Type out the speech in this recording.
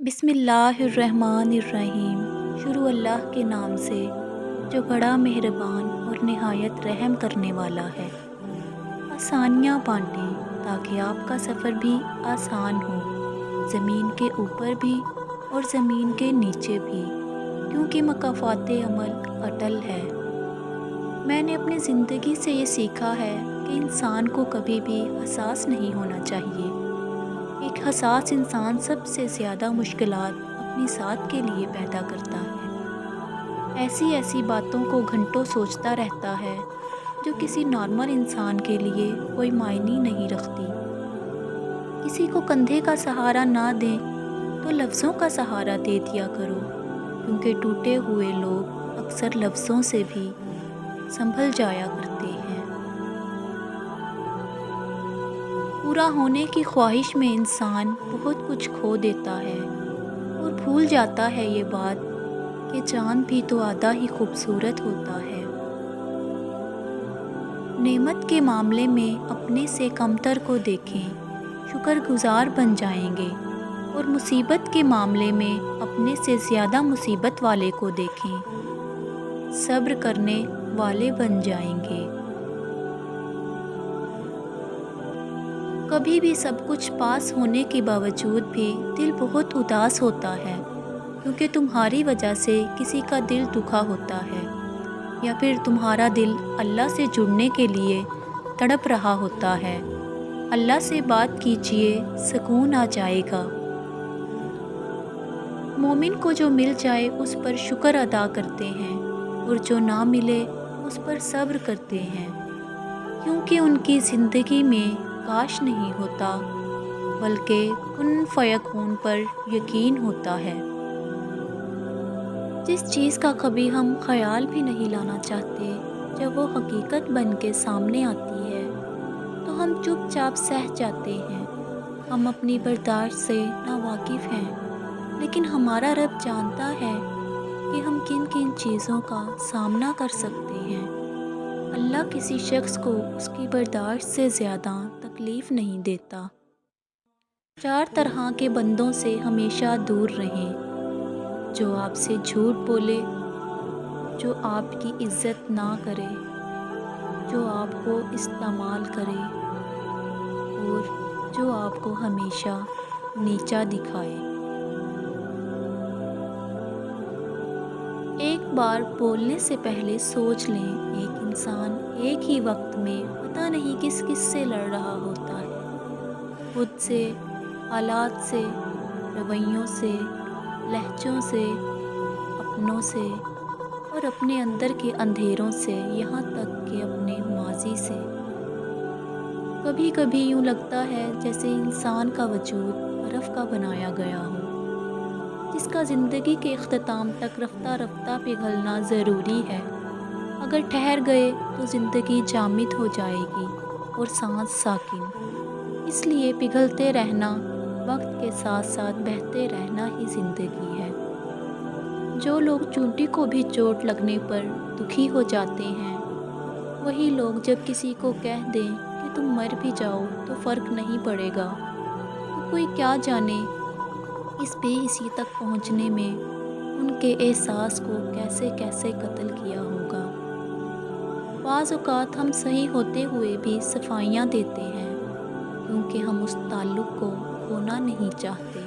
بسم اللہ الرحمن الرحیم۔ شروع اللہ کے نام سے جو بڑا مہربان اور نہایت رحم کرنے والا ہے۔ آسانیاں بانٹیں تاکہ آپ کا سفر بھی آسان ہو، زمین کے اوپر بھی اور زمین کے نیچے بھی، کیونکہ مکافات عمل اٹل ہے۔ میں نے اپنی زندگی سے یہ سیکھا ہے کہ انسان کو کبھی بھی حساس نہیں ہونا چاہیے۔ ایک حساس انسان سب سے زیادہ مشکلات اپنی ذات کے لیے پیدا کرتا ہے۔ ایسی باتوں کو گھنٹوں سوچتا رہتا ہے جو کسی نارمل انسان کے لیے کوئی معنی نہیں رکھتی۔ کسی کو کندھے کا سہارا نہ دیں تو لفظوں کا سہارا دے دیا کرو، کیونکہ ٹوٹے ہوئے لوگ اکثر لفظوں سے بھی سنبھل جایا کرتے ہیں۔ پورا ہونے کی خواہش میں انسان بہت کچھ کھو دیتا ہے اور بھول جاتا ہے یہ بات کہ چاند بھی تو آدھا ہی خوبصورت ہوتا ہے۔ نعمت کے معاملے میں اپنے سے کمتر کو دیکھیں، شکر گزار بن جائیں گے، اور مصیبت کے معاملے میں اپنے سے زیادہ مصیبت والے کو دیکھیں، صبر کرنے والے بن جائیں گے۔ کبھی بھی سب کچھ پاس ہونے کے باوجود بھی دل بہت اداس ہوتا ہے، کیونکہ تمہاری وجہ سے کسی کا دل دکھا ہوتا ہے، یا پھر تمہارا دل اللہ سے جڑنے کے لیے تڑپ رہا ہوتا ہے۔ اللہ سے بات کیجئے، سکون آ جائے گا۔ مومن کو جو مل جائے اس پر شکر ادا کرتے ہیں، اور جو نہ ملے اس پر صبر کرتے ہیں، کیونکہ ان کی زندگی میں کاش نہیں ہوتا، بلکہ کن فیکون پر یقین ہوتا ہے۔ جس چیز کا کبھی ہم خیال بھی نہیں لانا چاہتے، جب وہ حقیقت بن کے سامنے آتی ہے تو ہم چپ چاپ سہ جاتے ہیں۔ ہم اپنی برداشت سے ناواقف ہیں، لیکن ہمارا رب جانتا ہے کہ ہم کن کن چیزوں کا سامنا کر سکتے ہیں۔ اللہ کسی شخص کو اس کی برداشت سے زیادہ تکلیف نہیں دیتا۔ 4 طرح کے بندوں سے ہمیشہ دور رہیں: جو آپ سے جھوٹ بولے، جو آپ کی عزت نہ کرے، جو آپ کو استعمال کرے، اور جو آپ کو ہمیشہ نیچا دکھائے۔ ایک بار بولنے سے پہلے سوچ لیں، ایک انسان ایک ہی وقت میں پتہ نہیں کس سے لڑ رہا ہوتا ہے، خود سے، حالات سے، رویوں سے، لہجوں سے، اپنوں سے، اور اپنے اندر کے اندھیروں سے، یہاں تک کہ اپنے ماضی سے۔ کبھی کبھی یوں لگتا ہے جیسے انسان کا وجود برف کا بنایا گیا ہو، جس کا زندگی کے اختتام تک رفتہ رفتہ پگھلنا ضروری ہے۔ اگر ٹھہر گئے تو زندگی جامد ہو جائے گی اور سانس ساکن۔ اس لیے پگھلتے رہنا، وقت کے ساتھ ساتھ بہتے رہنا ہی زندگی ہے۔ جو لوگ چونٹی کو بھی چوٹ لگنے پر دکھی ہو جاتے ہیں، وہی لوگ جب کسی کو کہہ دیں کہ تم مر بھی جاؤ تو فرق نہیں پڑے گا، تو کوئی کیا جانے اس بے حسی تک پہنچنے میں ان کے احساس کو کیسے کیسے قتل کیا ہوگا۔ بعض اوقات ہم صحیح ہوتے ہوئے بھی صفائیاں دیتے ہیں، کیونکہ ہم اس تعلق کو کھونا نہیں چاہتے۔